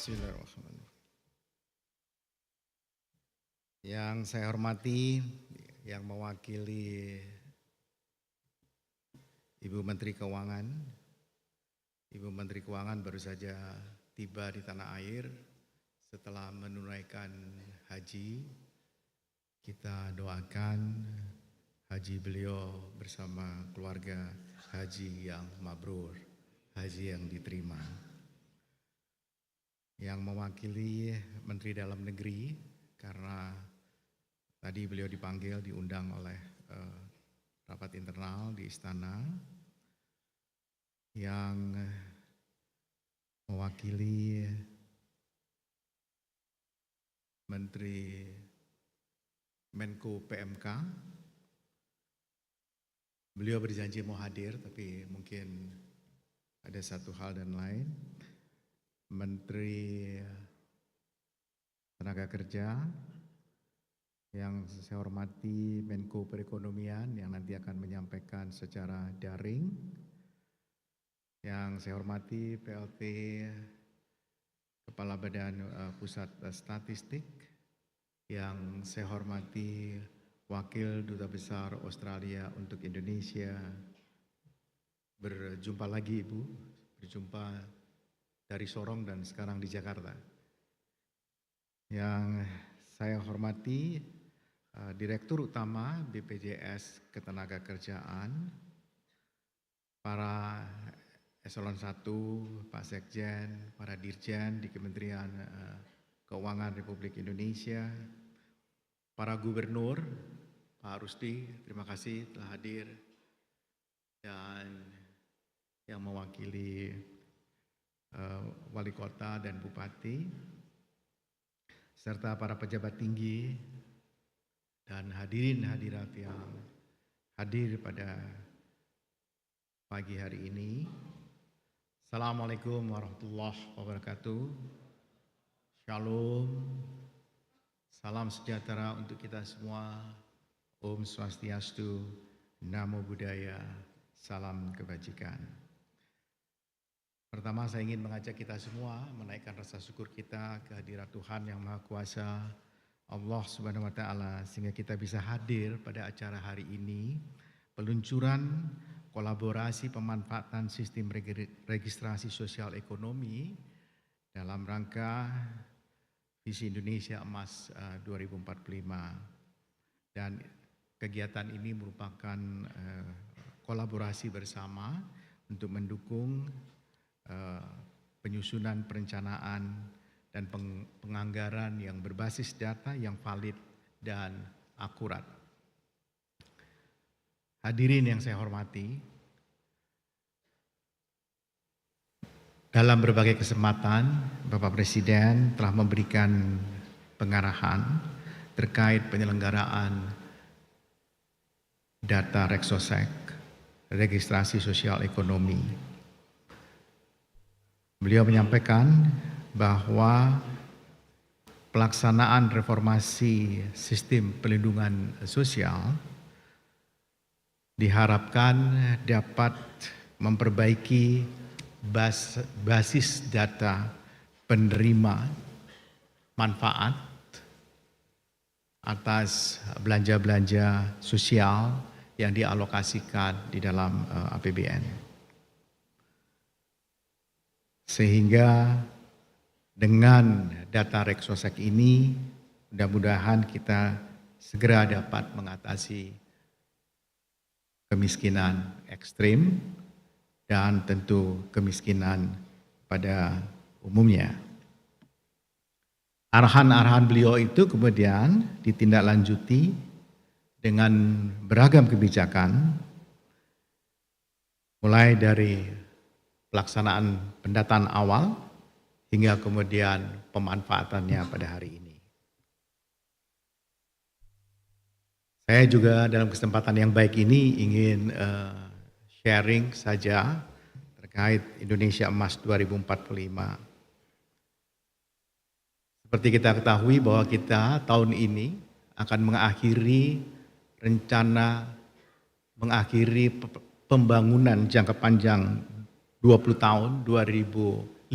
Bismillahirrahmanirrahim. Yang saya hormati, yang mewakili Ibu Menteri Keuangan. Ibu Menteri Keuangan baru saja tiba di tanah air setelah menunaikan haji. Kita doakan haji beliau bersama keluarga haji yang mabrur, haji yang diterima. Yang mewakili Menteri Dalam Negeri, karena tadi beliau diundang oleh rapat internal di Istana. Yang mewakili Menteri Menko PMK, beliau berjanji mau hadir, tapi mungkin ada satu hal dan lain. Menteri Tenaga Kerja, yang saya hormati Menko Perekonomian yang nanti akan menyampaikan secara daring. Yang saya hormati PLT Kepala Badan Pusat Statistik. Yang saya hormati Wakil Duta Besar Australia untuk Indonesia. Berjumpa lagi Ibu, berjumpa dari Sorong dan sekarang di Jakarta. Yang saya hormati Direktur Utama BPJS Ketenagakerjaan, para Eselon 1, Pak Sekjen, para Dirjen di Kementerian Keuangan Republik Indonesia, para Gubernur, Pak Rusdi, terima kasih telah hadir, dan yang mewakili Wali Kota dan Bupati, serta para pejabat tinggi dan hadirin hadirat yang hadir pada pagi hari ini. Assalamualaikum warahmatullahi wabarakatuh. Shalom, salam sejahtera untuk kita semua. Om Swastiastu, Namo Buddhaya, salam kebajikan. Pertama, saya ingin mengajak kita semua menaikkan rasa syukur kita kehadirat Tuhan Yang Maha Kuasa, Allah Subhanahu wa Ta'ala, sehingga kita bisa hadir pada acara hari ini, peluncuran kolaborasi pemanfaatan sistem registrasi sosial ekonomi dalam rangka Visi Indonesia Emas 2045. Dan kegiatan ini merupakan kolaborasi bersama untuk mendukung penyusunan perencanaan dan penganggaran yang berbasis data yang valid dan akurat. Hadirin yang saya hormati, dalam berbagai kesempatan Bapak Presiden telah memberikan pengarahan terkait penyelenggaraan data Reksosek, registrasi sosial ekonomi. Beliau menyampaikan bahwa pelaksanaan reformasi sistem pelindungan sosial diharapkan dapat memperbaiki basis data penerima manfaat atas belanja-belanja sosial yang dialokasikan di dalam APBN. Sehingga dengan data Reksosek ini mudah-mudahan kita segera dapat mengatasi kemiskinan ekstrim dan tentu kemiskinan pada umumnya. Arahan-arahan beliau itu kemudian ditindaklanjuti dengan beragam kebijakan, mulai dari pelaksanaan pendataan awal hingga kemudian pemanfaatannya pada hari ini. Saya juga dalam kesempatan yang baik ini ingin sharing saja terkait Indonesia Emas 2045. Seperti kita ketahui bahwa kita tahun ini akan mengakhiri pembangunan jangka panjang 20 tahun 2005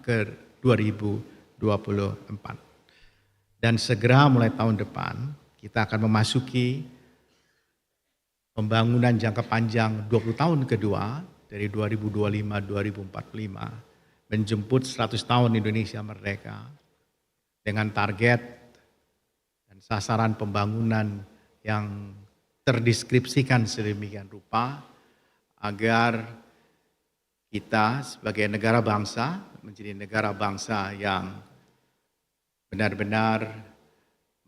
ke 2024. Dan segera mulai tahun depan kita akan memasuki pembangunan jangka panjang 20 tahun kedua dari 2025-2045 menjemput 100 tahun Indonesia merdeka dengan target dan sasaran pembangunan yang terdeskripsikan sedemikian rupa agar kita sebagai negara bangsa menjadi negara bangsa yang benar-benar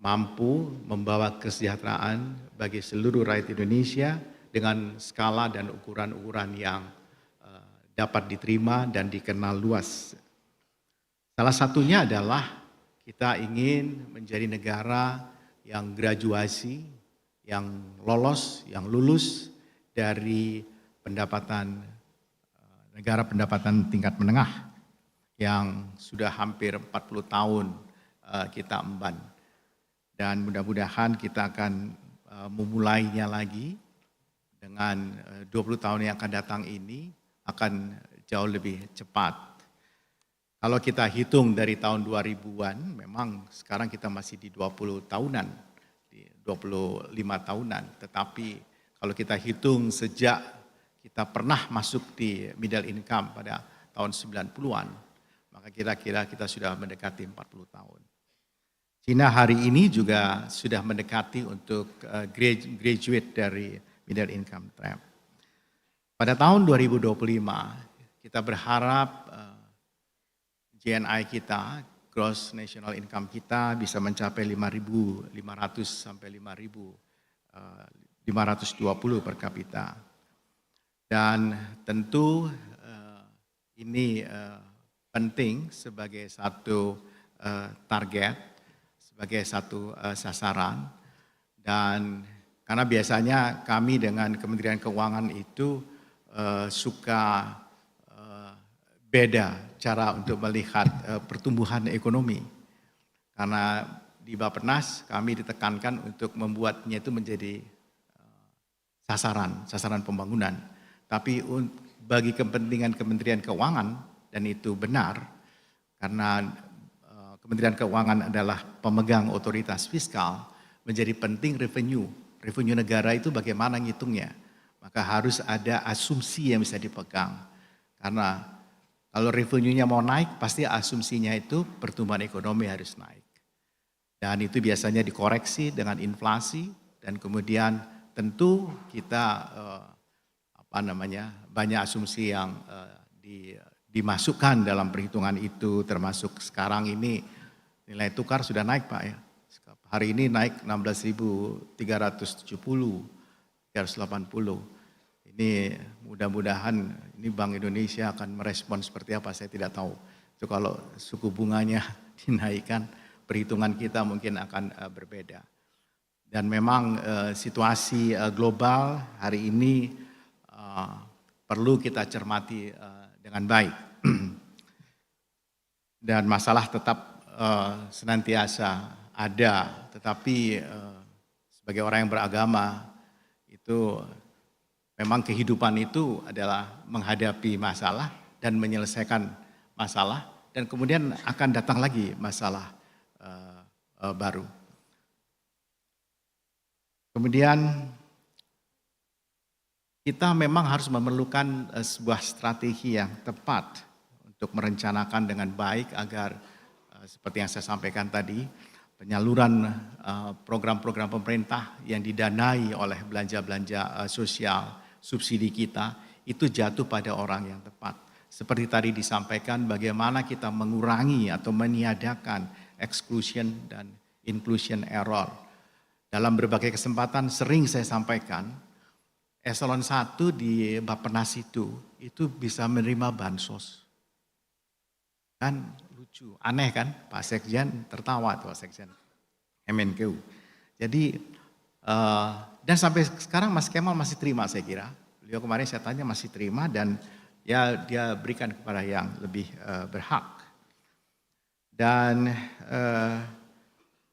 mampu membawa kesejahteraan bagi seluruh rakyat Indonesia dengan skala dan ukuran-ukuran yang dapat diterima dan dikenal luas. Salah satunya adalah kita ingin menjadi negara yang graduasi, yang lolos, yang lulus dari pendapatan negara pendapatan tingkat menengah yang sudah hampir 40 tahun kita emban. Dan mudah-mudahan kita akan memulainya lagi dengan 20 tahun yang akan datang ini akan jauh lebih cepat. Kalau kita hitung dari tahun 2000-an, memang sekarang kita masih di 20 tahunan, di 25 tahunan. Tetapi kalau kita hitung sejak kita pernah masuk di middle income pada tahun 90-an, maka kira-kira kita sudah mendekati 40 tahun. Cina hari ini juga sudah mendekati untuk graduate dari middle income trap. Pada tahun 2025 kita berharap GNI kita, gross national income kita bisa mencapai 5.500 sampai 5.520 per kapita. Dan tentu ini penting sebagai satu target, sebagai satu sasaran, dan karena biasanya kami dengan Kementerian Keuangan itu suka beda cara untuk melihat pertumbuhan ekonomi. Karena di Bappenas kami ditekankan untuk membuatnya itu menjadi sasaran pembangunan. Tapi bagi kepentingan Kementerian Keuangan, dan itu benar, karena Kementerian Keuangan adalah pemegang otoritas fiskal, menjadi penting revenue negara itu bagaimana ngitungnya. Maka harus ada asumsi yang bisa dipegang. Karena kalau revenue-nya mau naik, pasti asumsinya itu pertumbuhan ekonomi harus naik. Dan itu biasanya dikoreksi dengan inflasi, dan kemudian tentu kita banyak asumsi yang dimasukkan dalam perhitungan itu, termasuk sekarang ini nilai tukar sudah naik Pak ya. Hari ini naik 16.370, 380. Ini mudah-mudahan ini Bank Indonesia akan merespon seperti apa, saya tidak tahu. Itu kalau suku bunganya dinaikkan, perhitungan kita mungkin akan berbeda. Dan memang situasi global hari ini perlu kita cermati dengan baik. Dan masalah tetap senantiasa ada, tetapi sebagai orang yang beragama itu memang kehidupan itu adalah menghadapi masalah dan menyelesaikan masalah, dan kemudian akan datang lagi masalah baru. Kemudian kita memang harus memerlukan sebuah strategi yang tepat untuk merencanakan dengan baik agar seperti yang saya sampaikan tadi, penyaluran program-program pemerintah yang didanai oleh belanja-belanja sosial, subsidi kita, itu jatuh pada orang yang tepat. Seperti tadi disampaikan, bagaimana kita mengurangi atau meniadakan exclusion dan inclusion error. Dalam berbagai kesempatan sering saya sampaikan, eselon 1 di Bappenas itu bisa menerima bansos. Kan lucu, aneh kan, Pak Sekjen tertawa tuh Pak Sekjen MNKU. Jadi dan sampai sekarang Mas Kemal masih terima saya kira. Beliau kemarin saya tanya masih terima, dan ya dia berikan kepada yang lebih berhak. Dan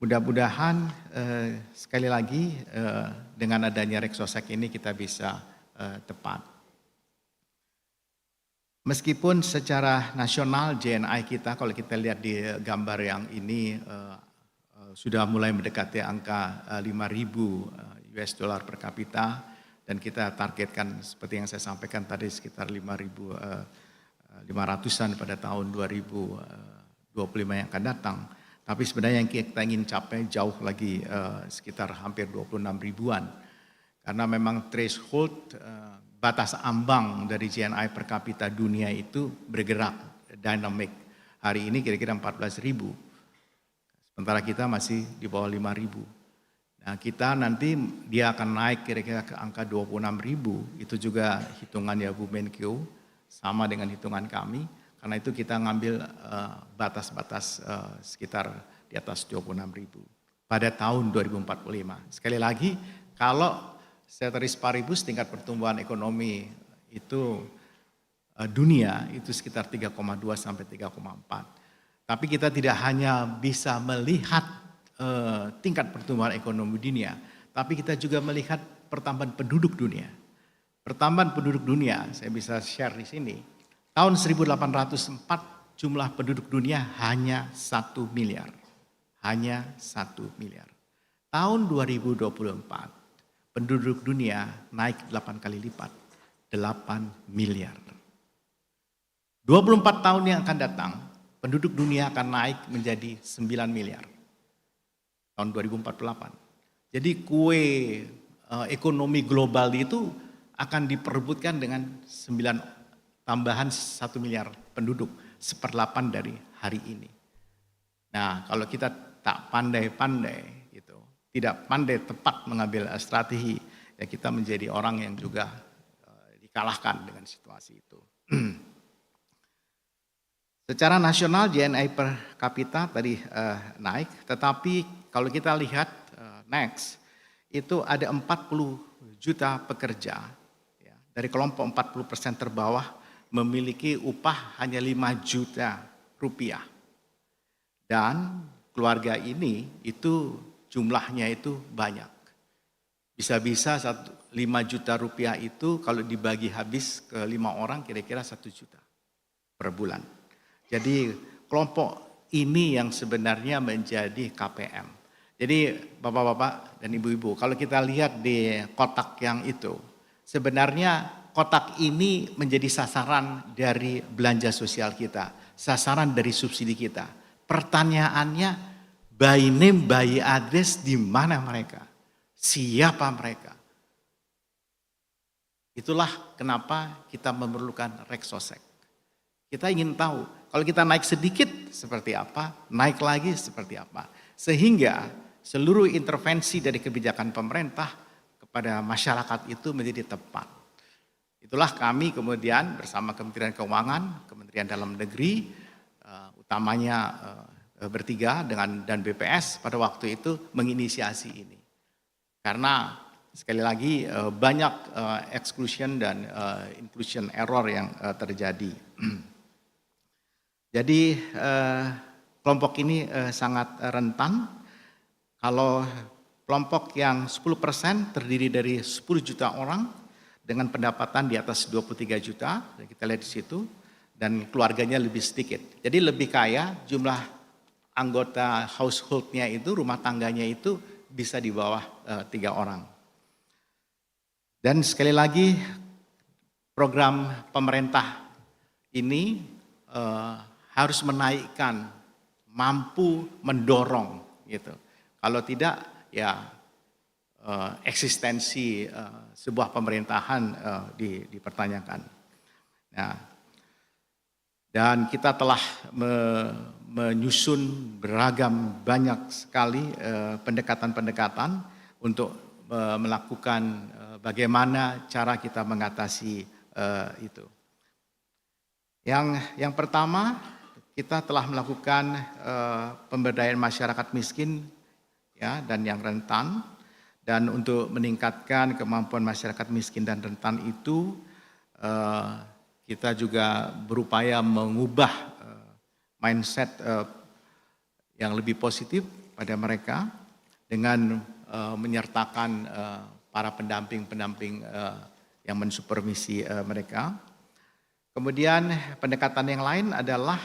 mudah-mudahan sekali lagi dengan adanya Reksosek ini kita bisa tepat. Meskipun secara nasional JNI kita kalau kita lihat di gambar yang ini sudah mulai mendekati angka 5.000 US dollar per kapita dan kita targetkan seperti yang saya sampaikan tadi sekitar 5.500-an pada tahun 2025 yang akan datang. Tapi sebenarnya yang kita ingin capai jauh lagi sekitar hampir 26 ribuan. Karena memang threshold batas ambang dari GNI per kapita dunia itu bergerak dynamic. Hari ini kira-kira 14.000. Sementara kita masih di bawah 5.000. Nah, kita nanti dia akan naik kira-kira ke angka 26.000. Itu juga hitungannya Bu Menkeu sama dengan hitungan kami. Karena itu kita ngambil batas-batas sekitar di atas 26.000 pada tahun 2045. Sekali lagi, kalau ceteris paribus tingkat pertumbuhan ekonomi itu dunia itu sekitar 3,2 sampai 3,4. Tapi kita tidak hanya bisa melihat tingkat pertumbuhan ekonomi dunia, tapi kita juga melihat pertambahan penduduk dunia. Pertambahan penduduk dunia, saya bisa share di sini. Tahun 1804 jumlah penduduk dunia hanya 1 miliar. Hanya 1 miliar. Tahun 2024 penduduk dunia naik 8 kali lipat, 8 miliar. 24 tahun yang akan datang, penduduk dunia akan naik menjadi 9 miliar. Tahun 2048. Jadi kue ekonomi global itu akan diperebutkan dengan 9 tambahan 1 miliar penduduk, 1/8 dari hari ini. Nah, kalau kita tak pandai-pandai, tidak pandai tepat mengambil strategi, ya kita menjadi orang yang juga dikalahkan dengan situasi itu. Secara nasional JNI per kapita tadi naik, tetapi kalau kita lihat next, itu ada 40 juta pekerja, ya, dari kelompok 40% terbawah memiliki upah hanya 5 juta rupiah. Dan keluarga ini itu jumlahnya itu banyak. Bisa-bisa 5 juta rupiah itu kalau dibagi habis ke 5 orang kira-kira 1 juta per bulan. Jadi kelompok ini yang sebenarnya menjadi KPM. Jadi bapak-bapak dan ibu-ibu, kalau kita lihat di kotak yang itu, sebenarnya kotak ini menjadi sasaran dari belanja sosial kita, sasaran dari subsidi kita. Pertanyaannya, by name, by address, di mana mereka? Siapa mereka? Itulah kenapa kita memerlukan Reksosek. Kita ingin tahu, kalau kita naik sedikit seperti apa, naik lagi seperti apa. Sehingga seluruh intervensi dari kebijakan pemerintah kepada masyarakat itu menjadi tepat. Itulah kami kemudian bersama Kementerian Keuangan, Kementerian Dalam Negeri, utamanya bertiga dan BPS pada waktu itu menginisiasi ini. Karena sekali lagi banyak exclusion dan inclusion error yang terjadi. Jadi kelompok ini sangat rentan. Kalau kelompok yang 10% terdiri dari 10 juta orang dengan pendapatan di atas 23 juta, kita lihat di situ, dan keluarganya lebih sedikit. Jadi lebih kaya, jumlah anggota household-nya itu, rumah tangganya itu bisa di bawah 3 orang. Dan sekali lagi program pemerintah ini harus menaikkan, mampu mendorong gitu. Kalau tidak ya eksistensi sebuah pemerintahan dipertanyakan. Nah, dan kita telah menyusun beragam banyak sekali pendekatan-pendekatan untuk melakukan bagaimana cara kita mengatasi itu. Yang pertama, kita telah melakukan pemberdayaan masyarakat miskin ya dan yang rentan, dan untuk meningkatkan kemampuan masyarakat miskin dan rentan itu kita juga berupaya mengubah mindset yang lebih positif pada mereka dengan menyertakan para pendamping-pendamping yang mensupervisi mereka. Kemudian pendekatan yang lain adalah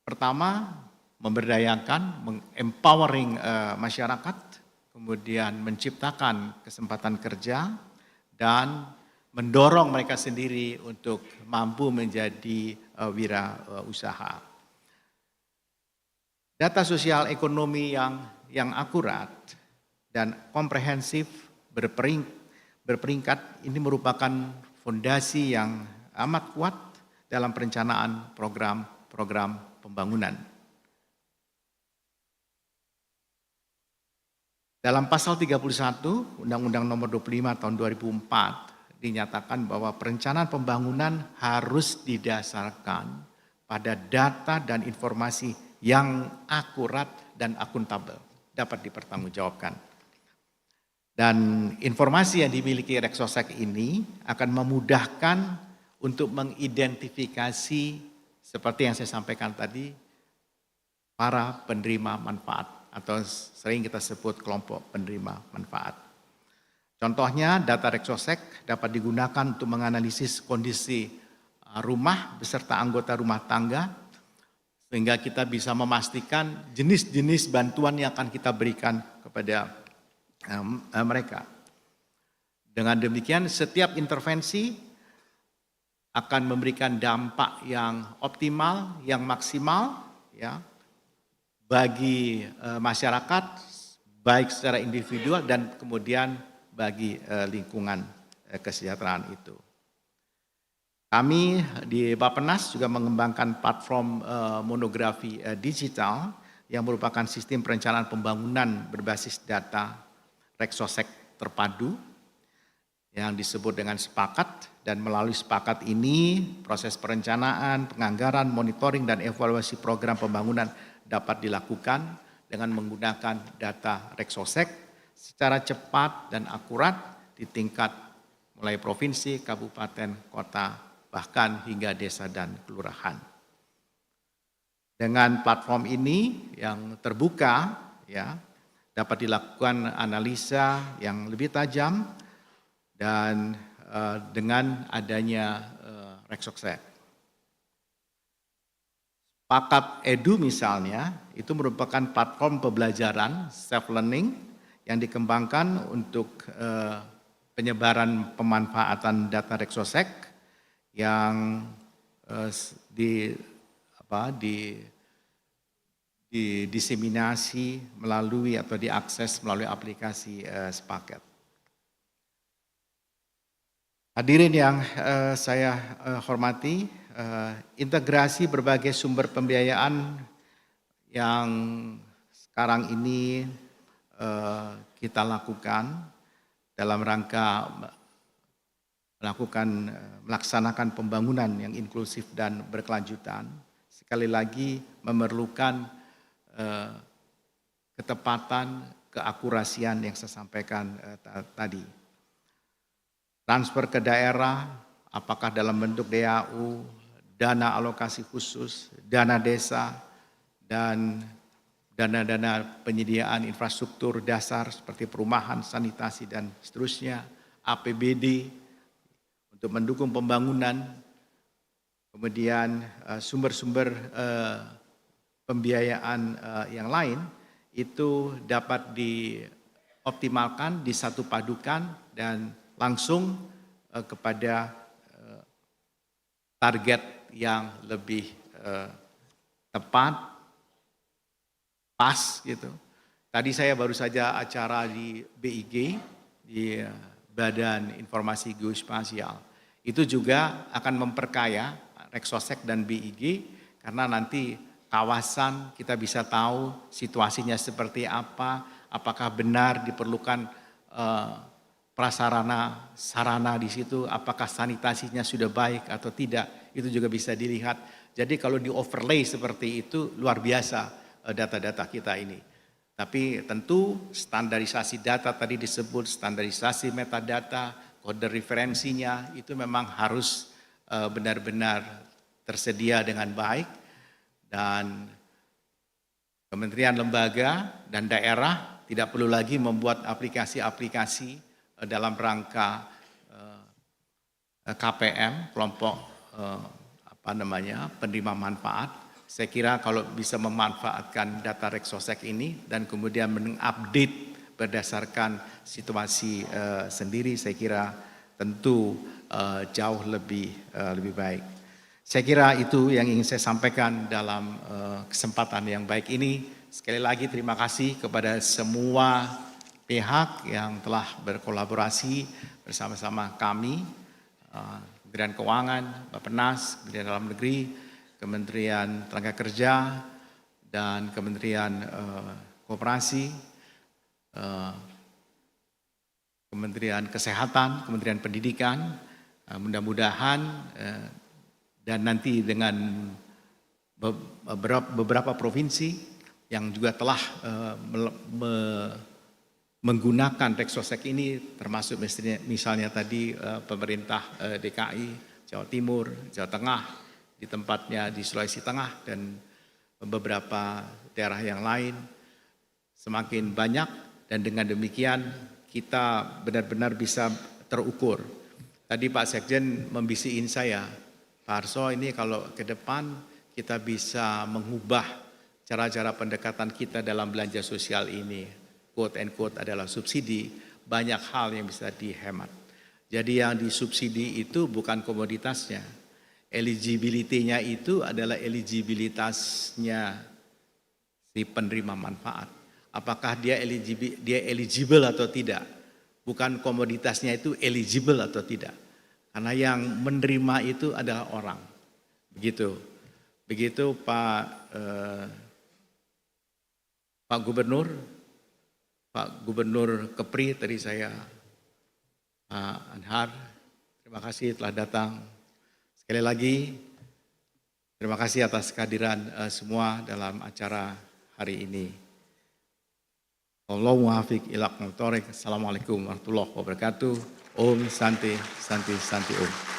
pertama memberdayakan, empowering masyarakat, kemudian menciptakan kesempatan kerja dan mendorong mereka sendiri untuk mampu menjadi wirausaha. Data sosial ekonomi yang akurat dan komprehensif berperingkat ini merupakan fondasi yang amat kuat dalam perencanaan program pembangunan. Dalam pasal 31 Undang-Undang Nomor 25 Tahun 2004 dinyatakan bahwa perencanaan pembangunan harus didasarkan pada data dan informasi yang akurat dan akuntabel, dapat dipertanggungjawabkan. Dan informasi yang dimiliki Reksosek ini akan memudahkan untuk mengidentifikasi seperti yang saya sampaikan tadi, para penerima manfaat atau sering kita sebut kelompok penerima manfaat. Contohnya data Reksosek dapat digunakan untuk menganalisis kondisi rumah beserta anggota rumah tangga sehingga kita bisa memastikan jenis-jenis bantuan yang akan kita berikan kepada mereka. Dengan demikian setiap intervensi akan memberikan dampak yang optimal, yang maksimal ya bagi masyarakat baik secara individual dan kemudian bagi lingkungan kesejahteraan itu. Kami di Bappenas juga mengembangkan platform monografi digital yang merupakan sistem perencanaan pembangunan berbasis data Reksosek terpadu yang disebut dengan Sepakat, dan melalui Sepakat ini proses perencanaan, penganggaran, monitoring dan evaluasi program pembangunan dapat dilakukan dengan menggunakan data Reksosek secara cepat dan akurat di tingkat mulai provinsi, kabupaten, kota, bahkan hingga desa dan kelurahan. Dengan platform ini yang terbuka ya dapat dilakukan analisa yang lebih tajam dan dengan adanya Reksosek. Pakat Edu misalnya itu merupakan platform pembelajaran self-learning yang dikembangkan untuk penyebaran pemanfaatan data Reksosek yang didiseminasi melalui atau diakses melalui aplikasi Sepakat. Hadirin yang saya hormati, integrasi berbagai sumber pembiayaan yang sekarang ini kita lakukan dalam rangka melaksanakan pembangunan yang inklusif dan berkelanjutan, sekali lagi memerlukan ketepatan, keakurasian yang saya sampaikan tadi. Transfer ke daerah, apakah dalam bentuk DAU, dana alokasi khusus, dana desa, dan dana-dana penyediaan infrastruktur dasar seperti perumahan, sanitasi, dan seterusnya, APBD untuk mendukung pembangunan, kemudian sumber-sumber pembiayaan yang lain itu dapat dioptimalkan, disatu padukan dan langsung kepada target yang lebih tepat, pas gitu. Tadi saya baru saja acara di BIG, di Badan Informasi Geospasial. Itu juga akan memperkaya Reksosek dan BIG karena nanti kawasan kita bisa tahu situasinya seperti apa, apakah benar diperlukan prasarana, sarana di situ, apakah sanitasinya sudah baik atau tidak, itu juga bisa dilihat. Jadi kalau di overlay seperti itu luar biasa data-data kita ini. Tapi tentu standarisasi data tadi disebut standarisasi metadata, kode referensinya itu memang harus benar-benar tersedia dengan baik. Dan kementerian, lembaga, dan daerah tidak perlu lagi membuat aplikasi-aplikasi dalam rangka KPM, kelompok penerima manfaat. Saya kira kalau bisa memanfaatkan data Rexosec ini dan kemudian mengupdate berdasarkan situasi sendiri, saya kira tentu jauh lebih baik. Saya kira itu yang ingin saya sampaikan dalam kesempatan yang baik ini. Sekali lagi terima kasih kepada semua pihak yang telah berkolaborasi bersama-sama kami, Kementerian Keuangan, Bappenas, Kementerian Dalam Negeri, Kementerian Tenaga Kerja, dan Kementerian Koperasi, Kementerian Kesehatan, Kementerian Pendidikan. Mudah-mudahan dan nanti dengan beberapa provinsi yang juga telah menggunakan Rexosec ini, termasuk misalnya tadi pemerintah DKI, Jawa Timur, Jawa Tengah, di tempatnya di Sulawesi Tengah dan beberapa daerah yang lain semakin banyak, dan dengan demikian kita benar-benar bisa terukur. Tadi Pak Sekjen membisikin saya, Pak Arso, ini kalau ke depan kita bisa mengubah cara-cara pendekatan kita dalam belanja sosial ini, quote and quote adalah subsidi, banyak hal yang bisa dihemat. Jadi yang disubsidi itu bukan komoditasnya, eligibility-nya itu adalah eligibilitasnya si penerima manfaat. Apakah dia eligible atau tidak, bukan komoditasnya itu eligible atau tidak. Karena yang menerima itu adalah orang. Begitu Pak Gubernur Kepri, tadi saya Pak Anhar, terima kasih telah datang. Sekali lagi, terima kasih atas kehadiran semua dalam acara hari ini. Assalamualaikum warahmatullahi wabarakatuh. Om Santi Santi Santi Om.